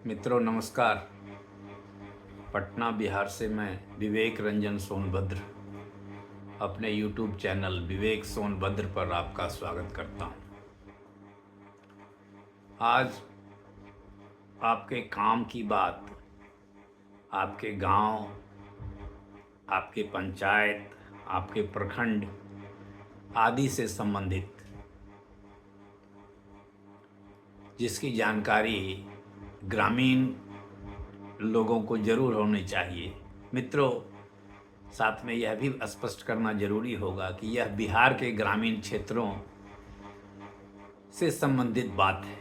मित्रों नमस्कार। पटना बिहार से मैं विवेक रंजन सोनभद्र अपने YouTube चैनल विवेक सोनभद्र पर आपका स्वागत करता हूँ। आज आपके काम की बात, आपके गांव, आपके पंचायत, आपके प्रखंड आदि से संबंधित जिसकी जानकारी ग्रामीण लोगों को जरूर होनी चाहिए। मित्रों, साथ में यह भी स्पष्ट करना जरूरी होगा कि यह बिहार के ग्रामीण क्षेत्रों से संबंधित बात है।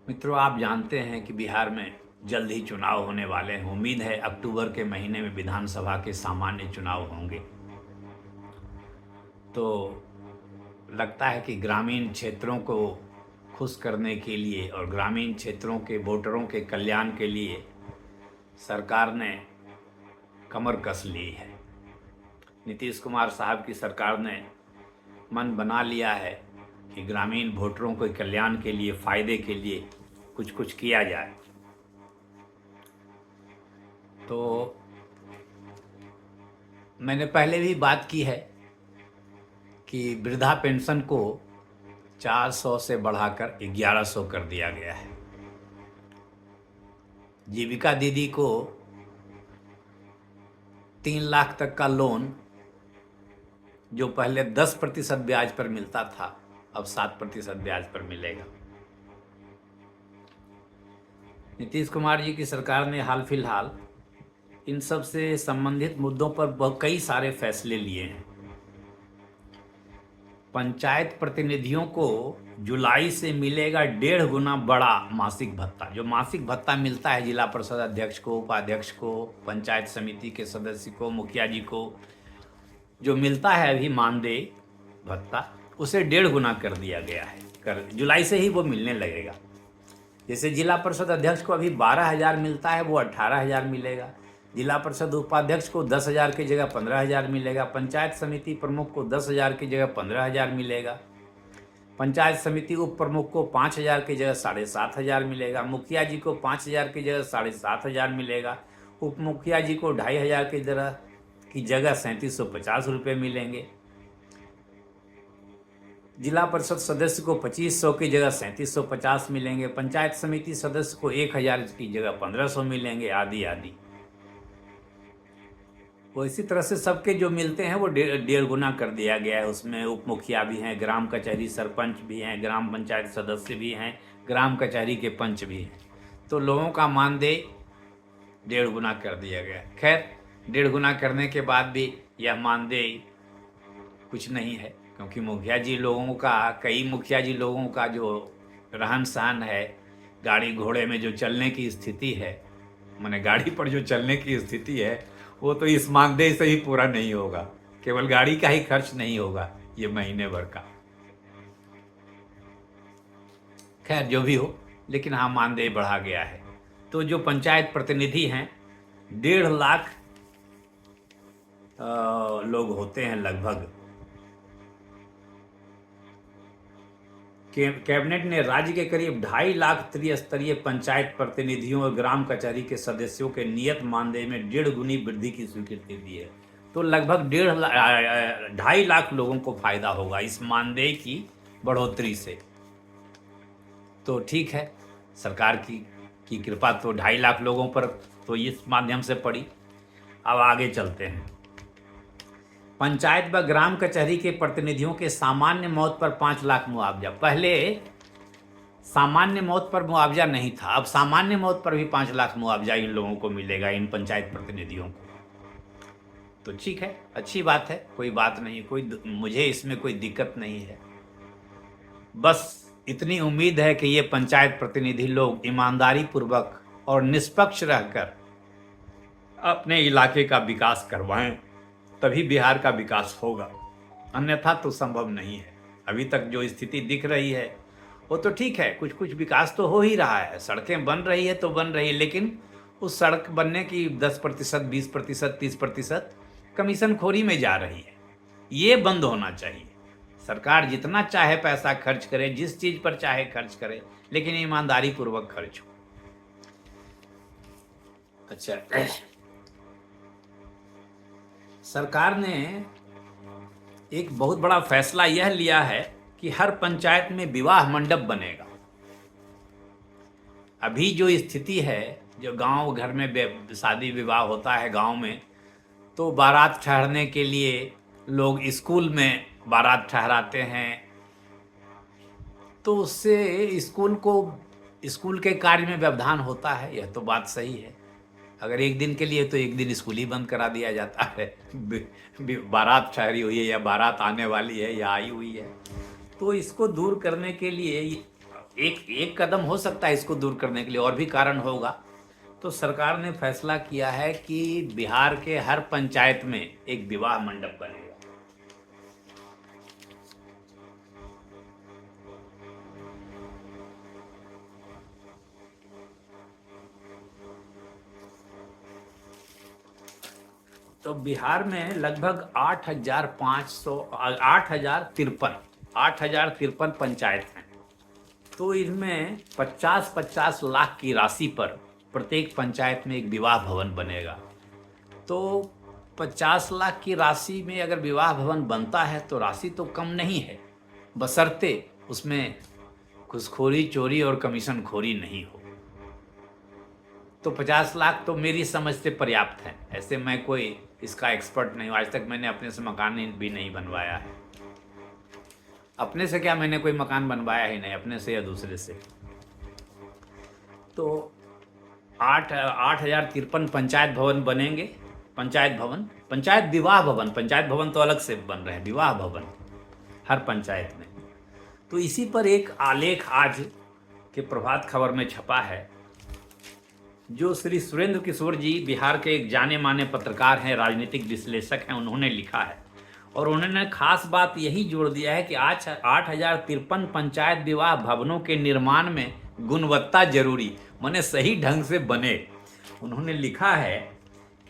मित्रों, आप जानते हैं कि बिहार में जल्द ही चुनाव होने वाले हैं। उम्मीद है अक्टूबर के महीने में विधानसभा के सामान्य चुनाव होंगे। तो लगता है कि ग्रामीण क्षेत्रों को खुश करने के लिए और ग्रामीण क्षेत्रों के वोटरों के कल्याण के लिए सरकार ने कमर कस ली है। नीतीश कुमार साहब की सरकार ने मन बना लिया है कि ग्रामीण वोटरों के कल्याण के लिए, फायदे के लिए कुछ किया जाए। तो मैंने पहले भी बात की है कि वृद्धा पेंशन को 400 से बढ़ाकर 1100 कर दिया गया है। जीविका दीदी को 3 लाख तक का लोन जो पहले 10% ब्याज पर मिलता था, अब 7% ब्याज पर मिलेगा। नीतीश कुमार जी की सरकार ने हाल फिलहाल इन सब से संबंधित मुद्दों पर कई सारे फैसले लिए हैं। पंचायत प्रतिनिधियों को जुलाई से मिलेगा 1.5 गुना बड़ा मासिक भत्ता। जो मासिक भत्ता मिलता है जिला परिषद अध्यक्ष को, उपाध्यक्ष को, पंचायत समिति के सदस्य को, मुखिया जी को जो मिलता है अभी मानदेय भत्ता, उसे 1.5 गुना कर दिया गया है। जुलाई से ही वो मिलने लगेगा। जैसे जिला परिषद अध्यक्ष को अभी 12,000 मिलता है, वो 18,000 मिलेगा। जिला परिषद उपाध्यक्ष को 10,000 की जगह 15,000 मिलेगा। पंचायत समिति प्रमुख को 10,000 की जगह 15,000 मिलेगा। पंचायत समिति उप प्रमुख को 5,000 की जगह 7,500 मिलेगा। मुखिया जी को 5,000 की जगह 7,500 मिलेगा। उप मुखिया जी को 2,500 की जगह 3,750 रुपये मिलेंगे। जिला परिषद सदस्य को 2,500 की जगह 3,750 मिलेंगे। पंचायत समिति सदस्य को 1,000 की जगह 1,500 मिलेंगे, आदि आदि। वो इसी तरह से सबके जो मिलते हैं वो 1.5 गुना कर दिया गया है। उसमें उप मुखिया भी हैं, ग्राम कचहरी सरपंच भी हैं, ग्राम पंचायत सदस्य भी हैं, ग्राम कचहरी के पंच भी हैं। तो लोगों का मानदेय 1.5 गुना कर दिया गया। खैर, 1.5 गुना करने के बाद भी यह मानदेय कुछ नहीं है, क्योंकि कई मुखिया जी लोगों का जो रहन सहन है, गाड़ी घोड़े में जो चलने की स्थिति है, माने गाड़ी पर जो चलने की स्थिति है, वो तो इस मानदेय से ही पूरा नहीं होगा। केवल गाड़ी का ही खर्च नहीं होगा ये महीने भर का। खैर, जो भी हो, लेकिन हाँ, मानदेय बढ़ा गया है। तो जो पंचायत प्रतिनिधि हैं, 1.5 लाख लोग होते हैं लगभग। कैबिनेट ने राज्य के करीब 2.5 लाख त्रिस्तरीय पंचायत प्रतिनिधियों और ग्राम कचहरी के सदस्यों के नियत मानदेय में 1.5 गुनी वृद्धि की स्वीकृति दी है। तो लगभग 2.5 लाख लोगों को फायदा होगा इस मानदेय की बढ़ोतरी से। तो ठीक है, सरकार की कृपा तो 2.5 लाख लोगों पर तो इस माध्यम से पड़ी। अब आगे चलते हैं। पंचायत व ग्राम कचहरी के प्रतिनिधियों के सामान्य मौत पर 5 लाख मुआवजा। पहले सामान्य मौत पर मुआवजा नहीं था, अब सामान्य मौत पर भी 5 लाख मुआवजा इन लोगों को मिलेगा, इन पंचायत प्रतिनिधियों को। तो ठीक है, अच्छी बात है, कोई बात नहीं, मुझे इसमें कोई दिक्कत नहीं है। बस इतनी उम्मीद है कि ये पंचायत प्रतिनिधि लोग ईमानदारी पूर्वक और निष्पक्ष रहकर अपने इलाके का विकास करवाएं, तभी बिहार का विकास होगा, अन्यथा तो संभव नहीं है। अभी तक जो स्थिति दिख रही है वो तो ठीक है, कुछ विकास तो हो ही रहा है, सड़कें बन रही है तो बन रही है, लेकिन उस सड़क बनने की 10%, 20%, 30% कमीशन खोरी में जा रही है। ये बंद होना चाहिए। सरकार जितना चाहे पैसा खर्च करे, जिस चीज पर चाहे खर्च करे, लेकिन ईमानदारी पूर्वक खर्च हो। अच्छा, सरकार ने एक बहुत बड़ा फैसला यह लिया है कि हर पंचायत में विवाह मंडप बनेगा। अभी जो स्थिति है, जो गांव घर में शादी विवाह होता है गांव में, तो बारात ठहरने के लिए लोग स्कूल में बारात ठहराते हैं, तो उससे स्कूल के कार्य में व्यवधान होता है। यह तो बात सही है। अगर एक दिन के लिए तो एक दिन स्कूल ही बंद करा दिया जाता है, बारात ठहरी हुई है या बारात आने वाली है या आई हुई है। तो इसको दूर करने के लिए एक कदम हो सकता है, इसको दूर करने के लिए और भी कारण होगा। तो सरकार ने फैसला किया है कि बिहार के हर पंचायत में एक विवाह मंडप बनेगा। तो बिहार में लगभग 8,053 पंचायत हैं। तो इनमें 50-50 लाख की राशि पर प्रत्येक पंचायत में एक विवाह भवन बनेगा। तो 50 लाख की राशि में अगर विवाह भवन बनता है तो राशि तो कम नहीं है, बशर्ते उसमें घूसखोरी, चोरी और कमीशन खोरी नहीं हो। तो 50 लाख तो मेरी समझ से पर्याप्त है। ऐसे मैं कोई इसका एक्सपर्ट नहीं हूँ, आज तक मैंने अपने से मकान भी नहीं बनवाया है। अपने से क्या, मैंने कोई मकान बनवाया ही नहीं, अपने से या दूसरे से। तो 8,053 पंचायत भवन बनेंगे। पंचायत विवाह भवन, पंचायत भवन तो अलग से बन रहे हैं, विवाह भवन हर पंचायत में। तो इसी पर एक आलेख आज के प्रभात खबर में छपा है, जो श्री सुरेंद्र किशोर जी बिहार के एक जाने माने पत्रकार हैं, राजनीतिक विश्लेषक हैं, उन्होंने लिखा है। और उन्होंने खास बात यही जोड़ दिया है कि आज 8,053 पंचायत विवाह भवनों के निर्माण में गुणवत्ता जरूरी, माने सही ढंग से बने। उन्होंने लिखा है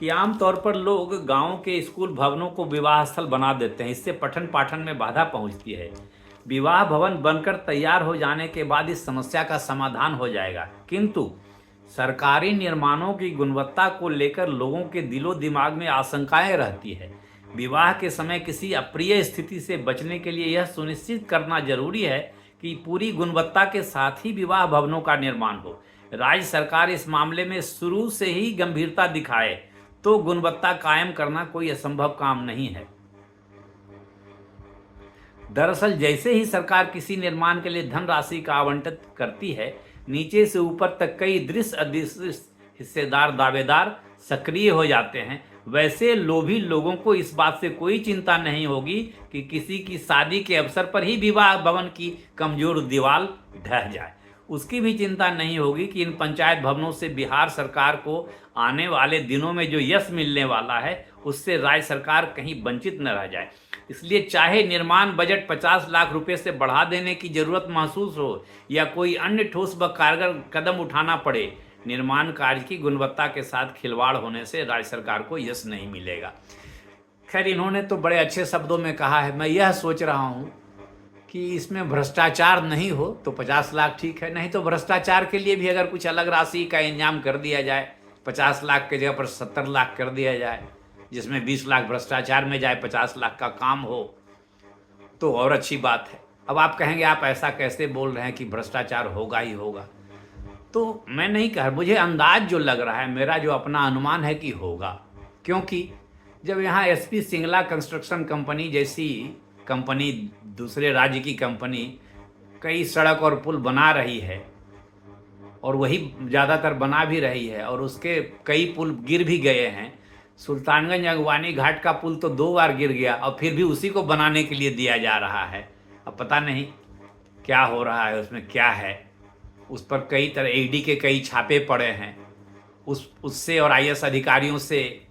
कि आमतौर पर लोग गाँव के स्कूल भवनों को विवाह स्थल बना देते हैं, इससे पठन पाठन में बाधा पहुंचती है। विवाह भवन बनकर तैयार हो जाने के बाद इस समस्या का समाधान हो जाएगा, किंतु सरकारी निर्माणों की गुणवत्ता को लेकर लोगों के दिलो दिमाग में आशंकाएं रहती है। विवाह के समय किसी अप्रिय स्थिति से बचने के लिए यह सुनिश्चित करना जरूरी है कि पूरी गुणवत्ता के साथ ही विवाह भवनों का निर्माण हो। राज्य सरकार इस मामले में शुरू से ही गंभीरता दिखाए तो गुणवत्ता कायम करना कोई असंभव काम नहीं है। दरअसल जैसे ही सरकार किसी निर्माण के लिए धनराशि का आवंटित करती है, नीचे से ऊपर तक कई दृश्य अदृश्य हिस्सेदार दावेदार सक्रिय हो जाते हैं। वैसे लोभी लोगों को इस बात से कोई चिंता नहीं होगी कि किसी की शादी के अवसर पर ही विवाह भवन की कमजोर दीवार ढह जाए। उसकी भी चिंता नहीं होगी कि इन पंचायत भवनों से बिहार सरकार को आने वाले दिनों में जो यश मिलने वाला है, उससे राज्य सरकार कहीं वंचित न रह जाए। इसलिए चाहे निर्माण बजट 50 लाख रुपए से बढ़ा देने की जरूरत महसूस हो या कोई अन्य ठोस व कारगर कदम उठाना पड़े, निर्माण कार्य की गुणवत्ता के साथ खिलवाड़ होने से राज्य सरकार को यश नहीं मिलेगा। खैर, इन्होंने तो बड़े अच्छे शब्दों में कहा है। मैं यह सोच रहा हूँ कि इसमें भ्रष्टाचार नहीं हो तो 50 लाख ठीक है, नहीं तो भ्रष्टाचार के लिए भी अगर कुछ अलग राशि का इंतजाम कर दिया जाए, 50 लाख के जगह पर 70 लाख कर दिया जाए, जिसमें 20 लाख भ्रष्टाचार में जाए, 50 लाख का काम हो, तो और अच्छी बात है। अब आप कहेंगे आप ऐसा कैसे बोल रहे हैं कि भ्रष्टाचार होगा ही होगा। तो मैं नहीं कह, मुझे अंदाज जो लग रहा है, मेरा जो अपना अनुमान है कि होगा, क्योंकि जब यहाँ एसपी सिंगला कंस्ट्रक्शन कंपनी जैसी कंपनी, दूसरे राज्य की कंपनी कई सड़क और पुल बना रही है, और वही ज़्यादातर बना भी रही है, और उसके कई पुल गिर भी गए हैं। सुल्तानगंज अगवानी घाट का पुल तो 2 बार गिर गया और फिर भी उसी को बनाने के लिए दिया जा रहा है। अब पता नहीं क्या हो रहा है, उसमें क्या है। उस पर कई तरह ईडी के कई छापे पड़े हैं, उससे और आईएएस अधिकारियों से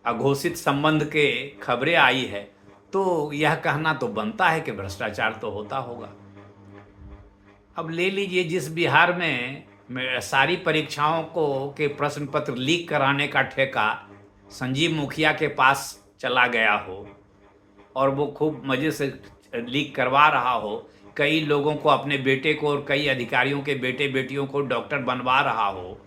अघोषित संबंध के खबरें आई है। तो यह कहना तो बनता है कि भ्रष्टाचार तो होता होगा। अब ले लीजिए, जिस बिहार में सारी परीक्षाओं के प्रश्न पत्र लीक कराने का ठेका संजीव मुखिया के पास चला गया हो और वो खूब मजे से लीक करवा रहा हो, कई लोगों को, अपने बेटे को और कई अधिकारियों के बेटे बेटियों को डॉक्टर बनवा रहा हो,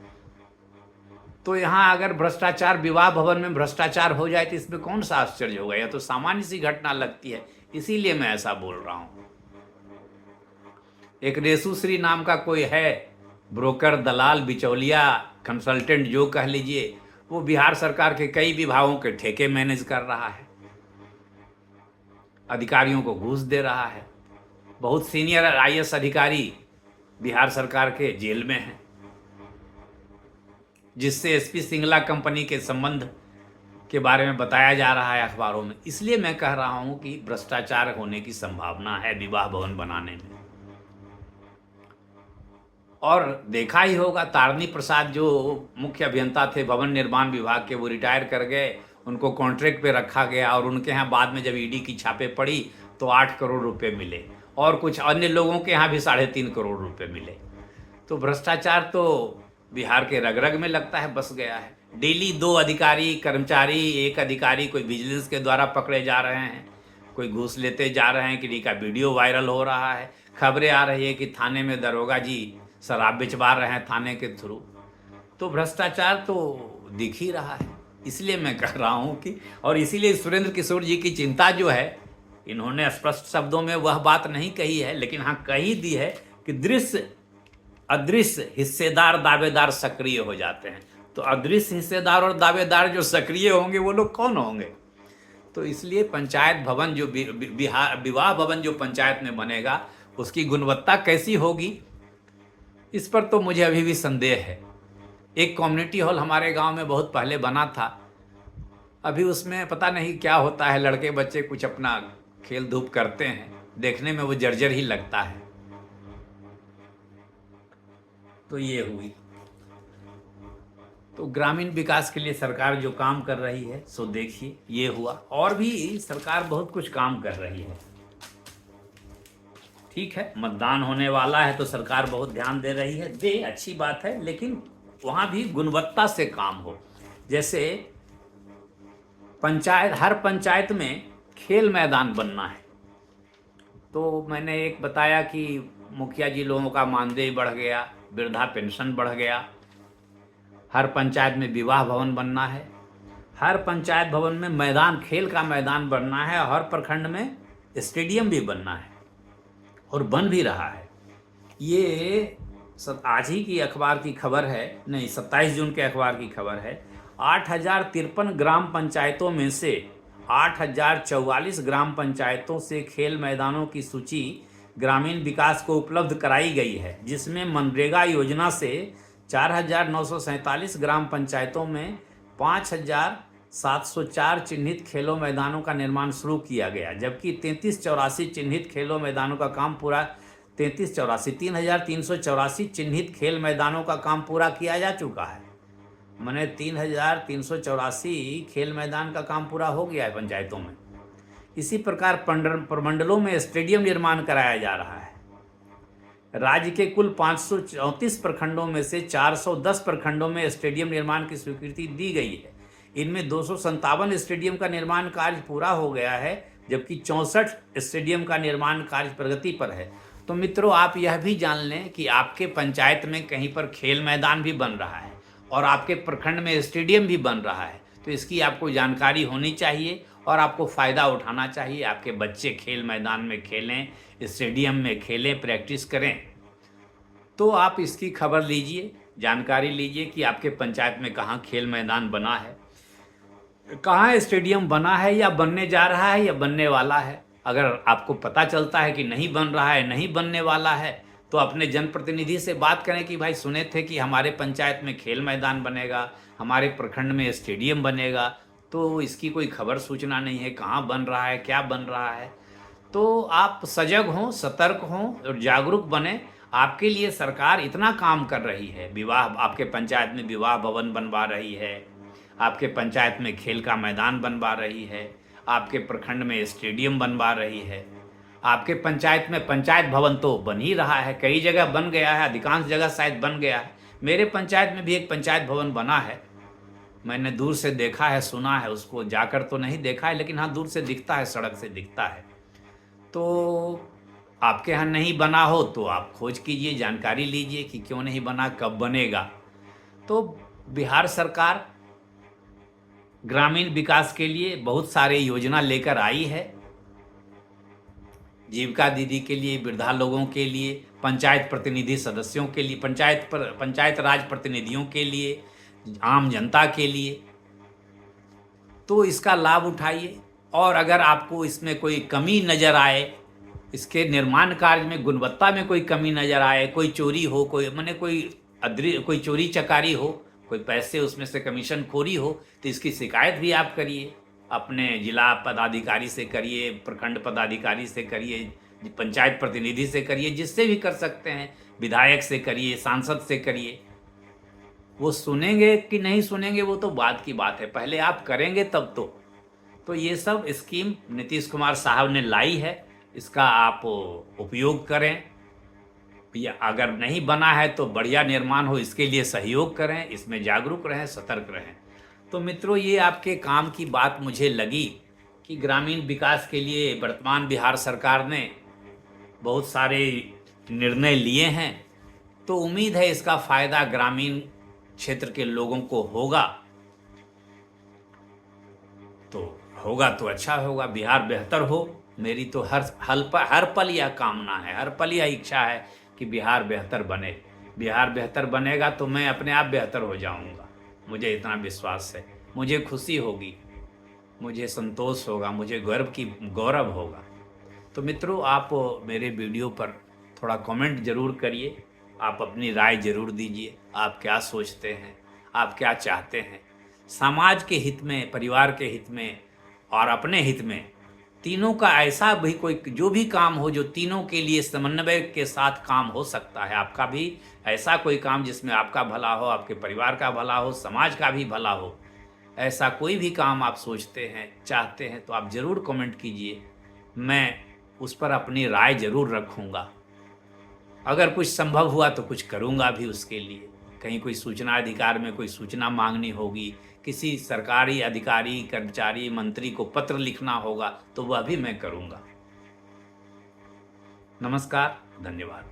तो यहाँ अगर भ्रष्टाचार, विवाह भवन में भ्रष्टाचार हो जाए तो इसमें कौन सा आश्चर्य होगा? यह तो सामान्य सी घटना लगती है, इसीलिए मैं ऐसा बोल रहा हूँ। एक रेसूश्री नाम का कोई है, ब्रोकर, दलाल, बिचौलिया, कंसल्टेंट जो कह लीजिए, वो बिहार सरकार के कई विभागों के ठेके मैनेज कर रहा है, अधिकारियों को घूस दे रहा है। बहुत सीनियर आईएएस अधिकारी बिहार सरकार के जेल में हैं, जिससे एसपी सिंगला कंपनी के संबंध के बारे में बताया जा रहा है अखबारों में। इसलिए मैं कह रहा हूं कि भ्रष्टाचार होने की संभावना है विवाह भवन बनाने में। और देखा ही होगा, तारणी प्रसाद जो मुख्य अभियंता थे भवन निर्माण विभाग के, वो रिटायर कर गए, उनको कॉन्ट्रैक्ट पे रखा गया, और उनके यहाँ बाद में जब ईडी की छापे पड़ी तो 8 करोड़ रुपए मिले, और कुछ अन्य लोगों के यहाँ भी 3.5 करोड़ रुपए मिले। तो भ्रष्टाचार तो बिहार के रग रग में लगता है बस गया है। डेली 2 अधिकारी, कर्मचारी, एक अधिकारी कोई विजिलेंस के द्वारा पकड़े जा रहे हैं, कोई घूस लेते जा रहे हैं, किसी का वीडियो वायरल हो रहा है, खबरें आ रही है कि थाने में दरोगा जी शराब बिचवा रहे हैं थाने के थ्रू। तो भ्रष्टाचार तो दिख ही रहा है। इसलिए मैं कह रहा हूं कि, और इसीलिए सुरेंद्र किशोर जी की चिंता जो है, इन्होंने स्पष्ट शब्दों में वह बात नहीं कही है, लेकिन हाँ कही दी है कि दृश्य अदृश्य हिस्सेदार दावेदार सक्रिय हो जाते हैं। तो अदृश्य हिस्सेदार और दावेदार जो सक्रिय होंगे वो लोग कौन होंगे? तो इसलिए पंचायत भवन जो विवाह भवन जो पंचायत में बनेगा, उसकी गुणवत्ता कैसी होगी, इस पर तो मुझे अभी भी संदेह है। एक कम्युनिटी हॉल हमारे गांव में बहुत पहले बना था, अभी उसमें पता नहीं क्या होता है, लड़के बच्चे कुछ अपना खेल धूप करते हैं, देखने में वो जर्जर ही लगता है। तो ये हुई। तो ग्रामीण विकास के लिए सरकार जो काम कर रही है सो देखिए, ये हुआ। और भी सरकार बहुत कुछ काम कर रही है। ठीक है, मतदान होने वाला है तो सरकार बहुत ध्यान दे रही है, दे, अच्छी बात है, लेकिन वहां भी गुणवत्ता से काम हो। जैसे पंचायत, हर पंचायत में खेल मैदान बनना है। तो मैंने एक बताया कि मुखिया जी लोगों का मानदेय बढ़ गया, वृद्धा पेंशन बढ़ गया। हर पंचायत में विवाह भवन बनना है, हर पंचायत भवन में मैदान, खेल का मैदान बनना है, हर प्रखंड में स्टेडियम भी बनना है, और बन भी रहा है। ये आज ही की अखबार की खबर है, नहीं 27 जून के अखबार की खबर है। 8053 ग्राम पंचायतों में से 8044 ग्राम पंचायतों से खेल मैदानों की सूची ग्रामीण विकास को उपलब्ध कराई गई है, जिसमें मनरेगा योजना से 4947 ग्राम पंचायतों में 5704 चिन्हित खेलों मैदानों का निर्माण शुरू किया गया, जबकि 3384 चिन्हित खेलों मैदानों का काम पूरा 3384 चिन्हित खेल मैदानों का काम पूरा किया जा चुका है। मैंने 3384 खेल मैदान का काम पूरा हो गया है पंचायतों में। इसी प्रकार प्रमंडलों में स्टेडियम निर्माण कराया जा रहा है। राज्य के कुल 534 प्रखंडों में से 410 प्रखंडों में स्टेडियम निर्माण की स्वीकृति दी गई है। इनमें 257 स्टेडियम का निर्माण कार्य पूरा हो गया है, जबकि 64 स्टेडियम का निर्माण कार्य प्रगति पर है। तो मित्रों, आप यह भी जान लें कि आपके पंचायत में कहीं पर खेल मैदान भी बन रहा है और आपके प्रखंड में स्टेडियम भी बन रहा है, तो इसकी आपको जानकारी होनी चाहिए और आपको फ़ायदा उठाना चाहिए। आपके बच्चे खेल मैदान में खेलें, स्टेडियम में खेलें, प्रैक्टिस करें। तो आप इसकी खबर लीजिए, जानकारी लीजिए कि आपके पंचायत में कहाँ खेल मैदान बना है, कहाँ स्टेडियम बना है, या बनने जा रहा है, या बनने वाला है। अगर आपको पता चलता है कि नहीं बन रहा है, नहीं बनने वाला है, तो अपने जनप्रतिनिधि से बात करें कि भाई सुने थे कि हमारे पंचायत में खेल मैदान बनेगा, हमारे प्रखंड में स्टेडियम बनेगा, तो इसकी कोई खबर सूचना नहीं है, कहाँ बन रहा है, क्या बन रहा है। तो आप सजग हों, सतर्क हों और जागरूक बने। आपके लिए सरकार इतना काम कर रही है, विवाह, आपके पंचायत में विवाह भवन बनवा रही है, आपके पंचायत में खेल का मैदान बनवा रही है, आपके प्रखंड में स्टेडियम बनवा रही है, आपके पंचायत में पंचायत भवन तो बन ही रहा है, कई जगह बन गया है, अधिकांश जगह शायद बन गया है। मेरे पंचायत में भी एक पंचायत भवन बना है, मैंने दूर से देखा है, सुना है, उसको जाकर तो नहीं देखा है, लेकिन हाँ दूर से दिखता है, सड़क से दिखता है। तो आपके यहाँ नहीं बना हो तो आप खोज कीजिए, जानकारी लीजिए कि क्यों नहीं बना, कब बनेगा। तो बिहार सरकार ग्रामीण विकास के लिए बहुत सारे योजना लेकर आई है। जीविका दीदी के लिए, वृद्धा लोगों के लिए, पंचायत प्रतिनिधि सदस्यों के लिए, पंचायत राज प्रतिनिधियों के लिए, आम जनता के लिए। तो इसका लाभ उठाइए। और अगर आपको इसमें कोई कमी नज़र आए, इसके निर्माण कार्य में गुणवत्ता में कोई कमी नज़र आए, कोई चोरी हो, कोई चोरी चकारी हो, कोई पैसे उसमें से कमीशन खोरी हो, तो इसकी शिकायत भी आप करिए। अपने जिला पदाधिकारी से करिए, प्रखंड पदाधिकारी से करिए, पंचायत प्रतिनिधि से करिए, जिससे भी कर सकते हैं, विधायक से करिए, सांसद से करिए। वो सुनेंगे कि नहीं सुनेंगे वो तो बाद की बात है, पहले आप करेंगे तब तो ये सब स्कीम नीतीश कुमार साहब ने लाई है, इसका आप उपयोग करें। या अगर नहीं बना है तो बढ़िया निर्माण हो, इसके लिए सहयोग करें, इसमें जागरूक रहें, सतर्क रहें। तो मित्रों, ये आपके काम की बात मुझे लगी कि ग्रामीण विकास के लिए वर्तमान बिहार सरकार ने बहुत सारे निर्णय लिए हैं। तो उम्मीद है इसका फ़ायदा ग्रामीण क्षेत्र के लोगों को होगा। तो अच्छा होगा, बिहार बेहतर हो। मेरी तो हर पल यह कामना है, हर पल यह इच्छा है कि बिहार बेहतर बने। बिहार बेहतर बनेगा तो मैं अपने आप बेहतर हो जाऊंगा, मुझे इतना विश्वास है। मुझे खुशी होगी, मुझे संतोष होगा, मुझे गौरव होगा। तो मित्रों, आप मेरे वीडियो पर थोड़ा कमेंट ज़रूर करिए, आप अपनी राय ज़रूर दीजिए। आप क्या सोचते हैं, आप क्या चाहते हैं, समाज के हित में, परिवार के हित में और अपने हित में, तीनों का ऐसा भी कोई जो भी काम हो जो तीनों के लिए समन्वय के साथ काम हो सकता है। आपका भी ऐसा कोई काम जिसमें आपका भला हो, आपके परिवार का भला हो, समाज का भी भला हो, ऐसा कोई भी काम आप सोचते हैं, चाहते हैं, तो आप ज़रूर कमेंट कीजिए। मैं उस पर अपनी राय ज़रूर रखूँगा। अगर कुछ संभव हुआ तो कुछ करूँगा भी उसके लिए। कहीं कोई सूचना अधिकार में कोई सूचना मांगनी होगी, किसी सरकारी अधिकारी, कर्मचारी, मंत्री को पत्र लिखना होगा, तो वह भी मैं करूँगा। नमस्कार, धन्यवाद।